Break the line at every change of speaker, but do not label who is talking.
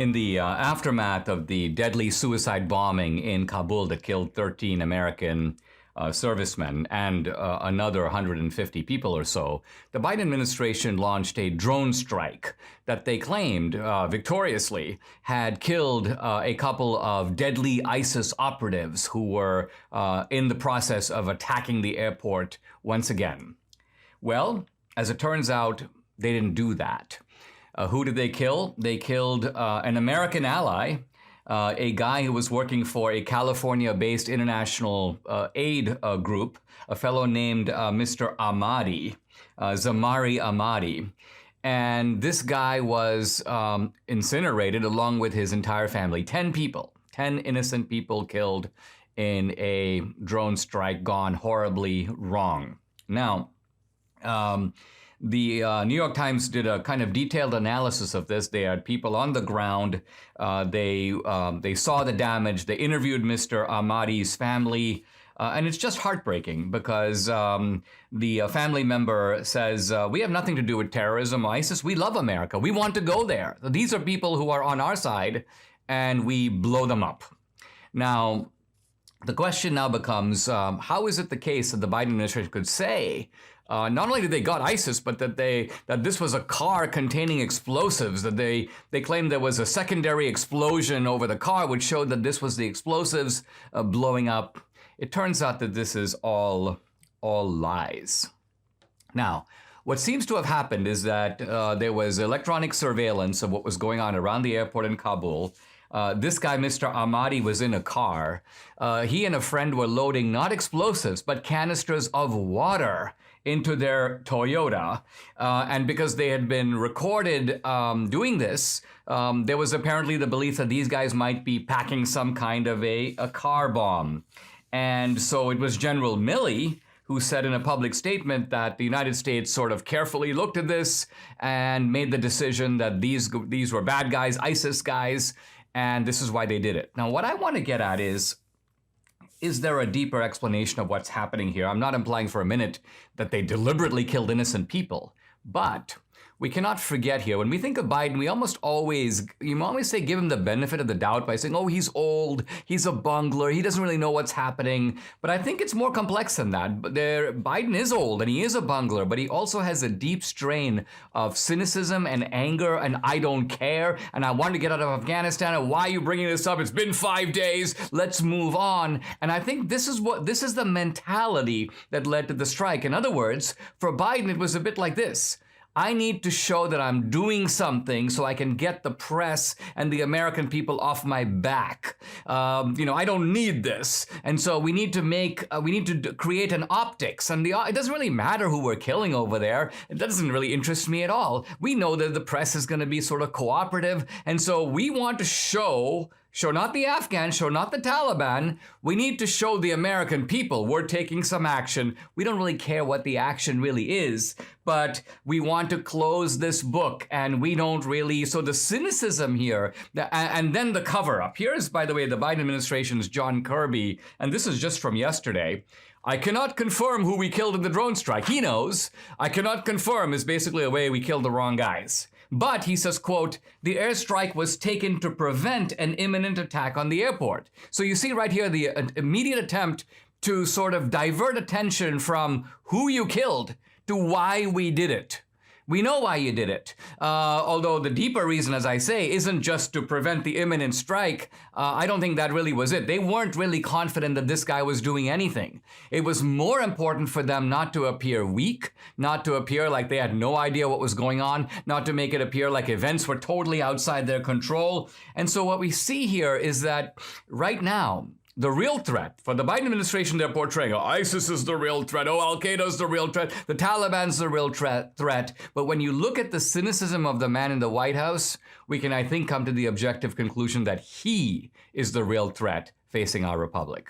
In the aftermath of the deadly suicide bombing in Kabul that killed 13 American servicemen and another 150 people or so, the Biden administration launched a drone strike that they claimed victoriously had killed a couple of deadly ISIS operatives who were in the process of attacking the airport once again. Well, as it turns out, they didn't do that. Who did they kill? They killed an American ally, a guy who was working for a California-based international aid group, a fellow named Mr. Ahmadi, Zamari Ahmadi. And this guy was incinerated along with his entire family. 10 people, 10 innocent people killed in a drone strike gone horribly wrong. Now, the New York Times did a kind of detailed analysis of this. They had people on the ground. They saw the damage. They interviewed Mr. Ahmadi's family. And it's just heartbreaking because the family member says, we have nothing to do with terrorism, ISIS. We love America. We want to go there. These are people who are on our side, and we blow them up. Now, the question now becomes, how is it the case that the Biden administration could say not only did they got ISIS, but that this was a car containing explosives, that they claimed there was a secondary explosion over the car, which showed that this was the explosives blowing up. It turns out that this is all lies. Now, what seems to have happened is that there was electronic surveillance of what was going on around the airport in Kabul. This guy, Mr. Ahmadi, was in a car. He and a friend were loading not explosives, but canisters of water into their Toyota. And because they had been recorded doing this, there was apparently the belief that these guys might be packing some kind of a car bomb. And so it was General Milley who said in a public statement that the United States sort of carefully looked at this and made the decision that these were bad guys, ISIS guys, and this is why they did it. Now, what I want to get at is there a deeper explanation of what's happening here? I'm not implying for a minute that they deliberately killed innocent people, but we cannot forget here, when we think of Biden, you always say give him the benefit of the doubt by saying, oh, he's old, he's a bungler, he doesn't really know what's happening. But I think it's more complex than that. Biden is old and he is a bungler, but he also has a deep strain of cynicism and anger and I don't care, and I want to get out of Afghanistan, and why are you bringing this up? It's been 5 days, let's move on. And I think this is the mentality that led to the strike. In other words, for Biden, it was a bit like this. I need to show that I'm doing something so I can get the press and the American people off my back. I don't need this. And so we need to create an optics. And it doesn't really matter who we're killing over there. It doesn't really interest me at all. We know that the press is going to be sort of cooperative. And so we want to show not the Afghans, show not the Taliban. We need to show the American people we're taking some action. We don't really care what the action really is, but we want to close this book, and we don't really. So the cynicism here, and then the cover up. Here's, by the way, the Biden administration's John Kirby, and this is just from yesterday. I cannot confirm who we killed in the drone strike. He knows. I cannot confirm is basically a way we killed the wrong guys. But he says, quote, the airstrike was taken to prevent an imminent attack on the airport. So you see right here the immediate attempt to sort of divert attention from who you killed to why we did it. We know why you did it. Although the deeper reason, as I say, isn't just to prevent the imminent strike. I don't think that really was it. They weren't really confident that this guy was doing anything. It was more important for them not to appear weak, not to appear like they had no idea what was going on, not to make it appear like events were totally outside their control. And so what we see here is that right now, the real threat for the Biden administration, they're portraying, ISIS is the real threat, Al-Qaeda is the real threat, the Taliban's the real threat. But when you look at the cynicism of the man in the White House, we can, I think, come to the objective conclusion that he is the real threat facing our republic.